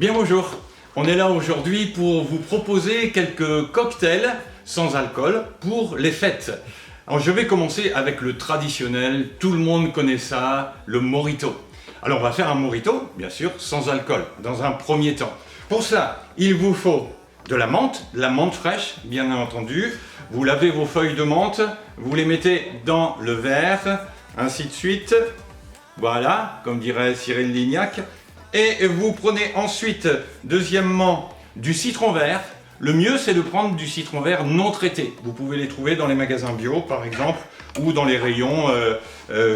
Bien bonjour, on est là aujourd'hui pour vous proposer quelques cocktails sans alcool pour les fêtes. Alors je vais commencer avec le traditionnel, tout le monde connaît ça, le mojito. Alors on va faire un mojito, bien sûr, sans alcool, dans un premier temps. Pour ça, il vous faut de la menthe fraîche, bien entendu. Vous lavez vos feuilles de menthe, vous les mettez dans le verre, ainsi de suite. Voilà, comme dirait Cyril Lignac. Et vous prenez ensuite, deuxièmement, du citron vert. Le mieux, c'est de prendre du citron vert non traité. Vous pouvez les trouver dans les magasins bio, par exemple, ou dans les rayons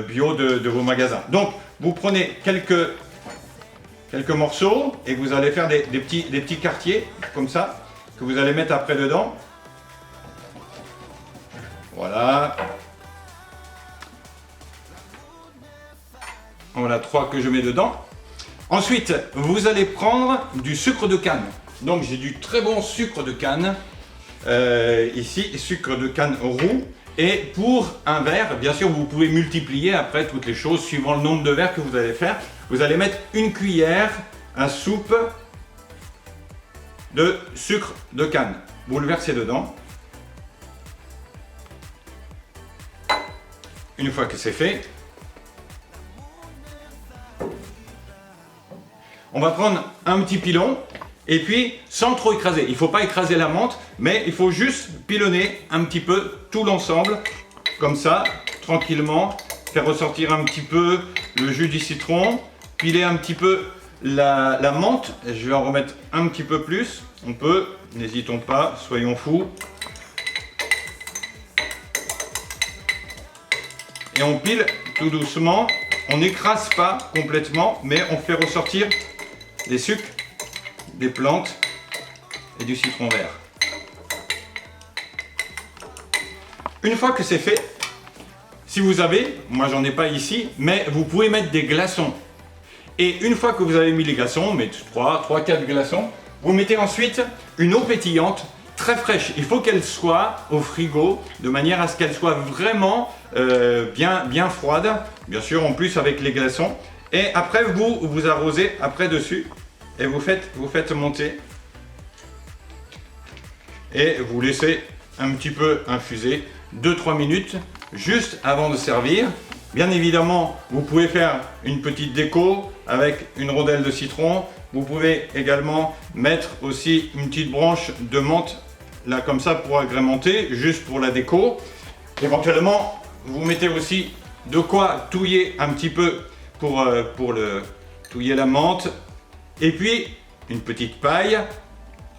bio de vos magasins. Donc, vous prenez quelques morceaux et vous allez faire des petits quartiers, comme ça, que vous allez mettre après dedans. Voilà. Voilà 3 que je mets dedans. Ensuite, vous allez prendre du sucre de canne. Donc j'ai du très bon sucre de canne, ici, sucre de canne roux. Et pour un verre, bien sûr, vous pouvez multiplier après toutes les choses suivant le nombre de verres que vous allez faire. Vous allez mettre une cuillère à soupe de sucre de canne. Vous le versez dedans. Une fois que c'est fait, on va prendre un petit pilon et puis sans trop écraser. Il ne faut pas écraser la menthe, mais il faut juste pilonner un petit peu tout l'ensemble, comme ça, tranquillement, faire ressortir un petit peu le jus du citron, piler un petit peu la menthe. Je vais en remettre un petit peu plus. On peut, n'hésitons pas, soyons fous. Et on pile tout doucement. On n'écrase pas complètement, mais on fait ressortir des sucres, des plantes et du citron vert. Une fois que c'est fait, si vous avez, moi j'en ai pas ici, mais vous pouvez mettre des glaçons. Et une fois que vous avez mis les glaçons, mettez 3-4 glaçons, vous mettez ensuite une eau pétillante très fraîche. Il faut qu'elle soit au frigo de manière à ce qu'elle soit vraiment bien froide. Bien sûr, en plus avec les glaçons. Et après, vous arrosez après dessus et vous faites monter. Et vous laissez un petit peu infuser 2-3 minutes juste avant de servir. Bien évidemment, vous pouvez faire une petite déco avec une rondelle de citron. Vous pouvez également mettre aussi une petite branche de menthe là comme ça pour agrémenter, juste pour la déco. Éventuellement, vous mettez aussi de quoi touiller un petit peu pour touiller la menthe. Et puis, une petite paille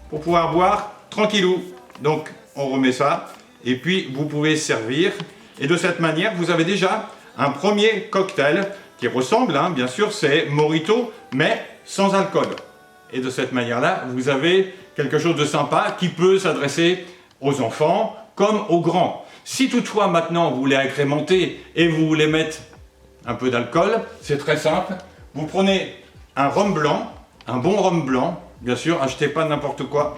pour pouvoir boire tranquillou. Donc, on remet ça. Et puis, vous pouvez servir. Et de cette manière, vous avez déjà un premier cocktail qui ressemble, bien sûr, c'est mojito, mais sans alcool. Et de cette manière-là, vous avez quelque chose de sympa qui peut s'adresser aux enfants comme aux grands. Si toutefois, maintenant, vous voulez agrémenter et vous voulez mettre un peu d'alcool, c'est très simple. Vous prenez un rhum blanc, un bon rhum blanc, bien sûr, achetez pas n'importe quoi.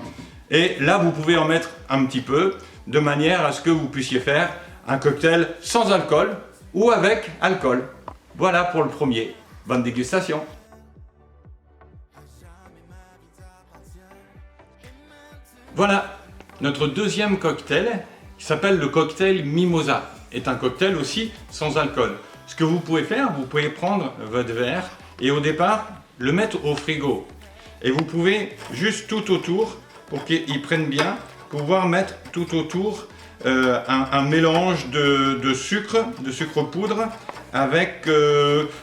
Et là, vous pouvez en mettre un petit peu, de manière à ce que vous puissiez faire un cocktail sans alcool ou avec alcool. Voilà pour le premier. Bonne dégustation! Voilà, notre deuxième cocktail, qui s'appelle le cocktail Mimosa, est un cocktail aussi sans alcool. Ce que vous pouvez faire, vous pouvez prendre votre verre et au départ, le mettre au frigo. Et vous pouvez juste tout autour, pour qu'il prenne bien, pouvoir mettre tout autour un mélange de sucre poudre, avec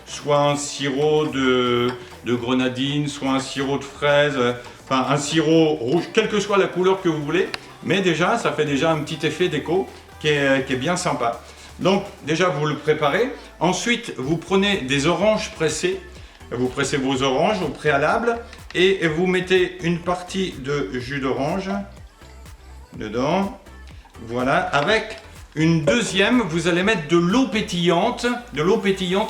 soit un sirop de grenadine, soit un sirop de fraise, enfin un sirop rouge, quelle que soit la couleur que vous voulez. Mais déjà, ça fait déjà un petit effet déco qui est bien sympa. Donc déjà, vous le préparez. Ensuite, vous prenez des oranges pressées. Vous pressez vos oranges au préalable et vous mettez une partie de jus d'orange dedans. Voilà, avec une deuxième, vous allez mettre de l'eau pétillante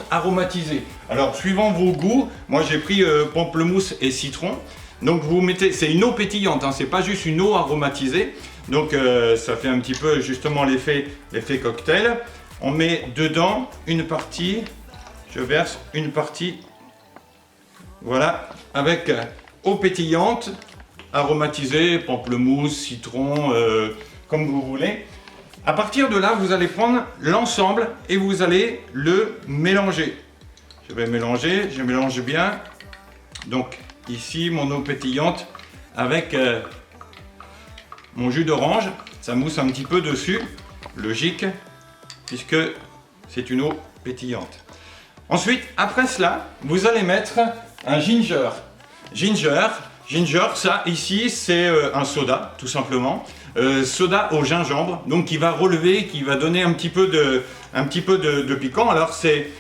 aromatisée. Alors, suivant vos goûts, moi j'ai pris pamplemousse et citron. Donc vous mettez, c'est une eau pétillante, c'est pas juste une eau aromatisée. Donc ça fait un petit peu justement l'effet cocktail. On met dedans une partie, je verse une partie, voilà, avec eau pétillante, aromatisée, pamplemousse, citron, comme vous voulez. À partir de là, vous allez prendre l'ensemble et vous allez le mélanger. Je vais mélanger, je mélange bien. Donc ici, mon eau pétillante avec mon jus d'orange. Ça mousse un petit peu dessus, logique, puisque c'est une eau pétillante. Ensuite, après cela, vous allez mettre un ginger. Ginger, ça ici, c'est un soda, tout simplement. Soda au gingembre, donc qui va relever, qui va donner un petit peu de piquant. Alors c'est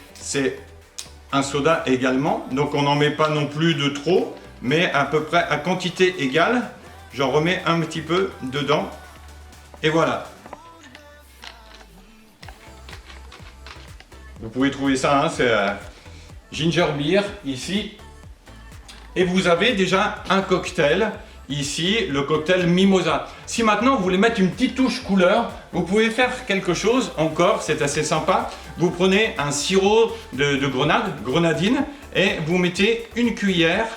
un soda également, donc on n'en met pas non plus de trop, mais à peu près à quantité égale. J'en remets un petit peu dedans. Et voilà. Vous pouvez trouver ça, hein, c'est ginger beer ici. Et vous avez déjà un cocktail ici, le cocktail Mimosa. Si maintenant vous voulez mettre une petite touche couleur, vous pouvez faire quelque chose encore, c'est assez sympa. Vous prenez un sirop de grenadine, et vous mettez une cuillère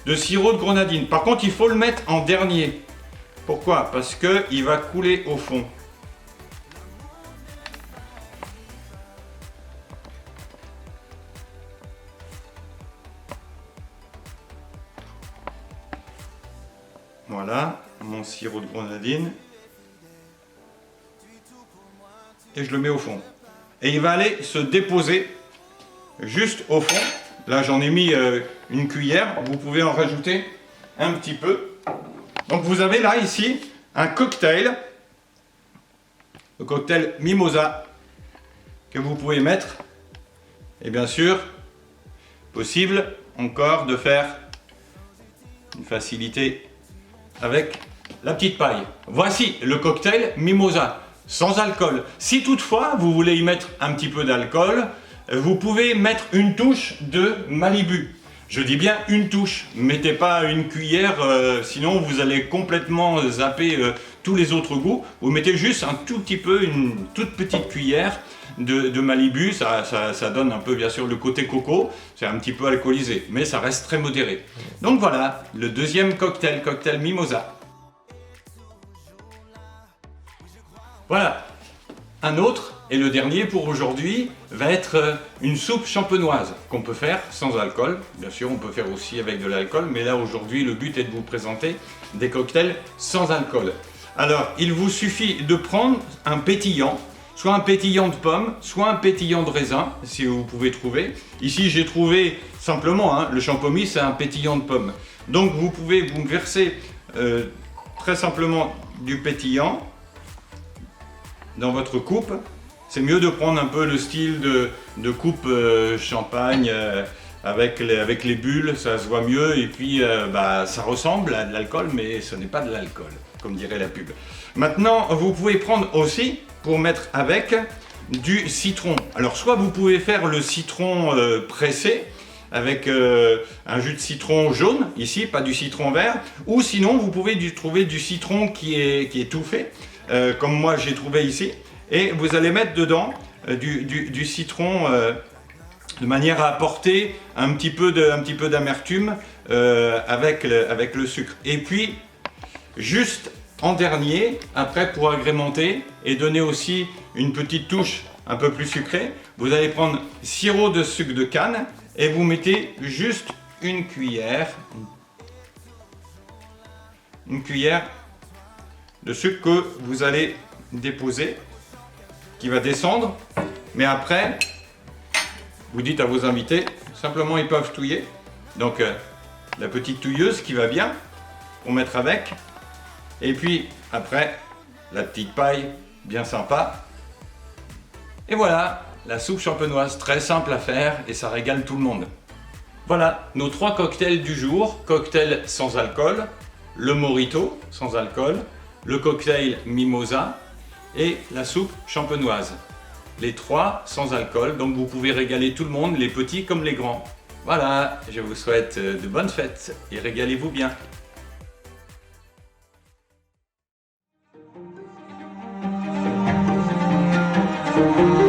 de sirop de grenadine. Par contre, il faut le mettre en dernier. Pourquoi? Parce qu'il va couler au fond. Voilà, mon sirop de grenadine. Et je le mets au fond. Et il va aller se déposer juste au fond. Là, j'en ai mis une cuillère. Vous pouvez en rajouter un petit peu. Donc, vous avez là, ici, un cocktail. Le cocktail Mimosa que vous pouvez mettre. Et bien sûr, possible encore de faire une facilité avec la petite paille. Voici le cocktail Mimosa, sans alcool. Si toutefois vous voulez y mettre un petit peu d'alcool, vous pouvez mettre une touche de Malibu. Je dis bien une touche, mettez pas une cuillère, sinon vous allez complètement zapper tous les autres goûts. Vous mettez juste un tout petit peu, une toute petite cuillère de Malibu, ça donne un peu bien sûr le côté coco, c'est un petit peu alcoolisé, mais ça reste très modéré. Donc voilà, le deuxième cocktail, cocktail Mimosa. Voilà, un autre, et le dernier pour aujourd'hui, va être une soupe champenoise qu'on peut faire sans alcool. Bien sûr, on peut faire aussi avec de l'alcool, mais là aujourd'hui, le but est de vous présenter des cocktails sans alcool. Alors, il vous suffit de prendre un pétillant, soit un pétillant de pomme, soit un pétillant de raisin, si vous pouvez trouver. Ici, j'ai trouvé simplement, hein, le champomis, c'est un pétillant de pomme. Donc, vous pouvez vous verser très simplement du pétillant dans votre coupe. C'est mieux de prendre un peu le style de coupe champagne avec les bulles, ça se voit mieux. Et puis, ça ressemble à de l'alcool, mais ce n'est pas de l'alcool, comme dirait la pub. Maintenant, vous pouvez prendre aussi, pour mettre avec, du citron. Alors, soit vous pouvez faire le citron pressé, avec un jus de citron jaune, ici, pas du citron vert, ou sinon, vous pouvez trouver du citron qui est tout fait, comme moi j'ai trouvé ici, et vous allez mettre dedans du citron de manière à apporter un petit peu d'amertume avec le sucre. Et puis, juste en dernier, après pour agrémenter et donner aussi une petite touche un peu plus sucrée, vous allez prendre sirop de sucre de canne et vous mettez juste une cuillère de sucre que vous allez déposer, qui va descendre. Mais après, vous dites à vos invités, simplement ils peuvent touiller. Donc la petite touilleuse qui va bien, pour mettre avec. Et puis après, la petite paille bien sympa. Et voilà, la soupe champenoise, très simple à faire et ça régale tout le monde. Voilà nos 3 cocktails du jour. Cocktail sans alcool, le mojito sans alcool, le cocktail Mimosa et la soupe champenoise. Les 3 sans alcool, donc vous pouvez régaler tout le monde, les petits comme les grands. Voilà, je vous souhaite de bonnes fêtes et régalez-vous bien. Thank you.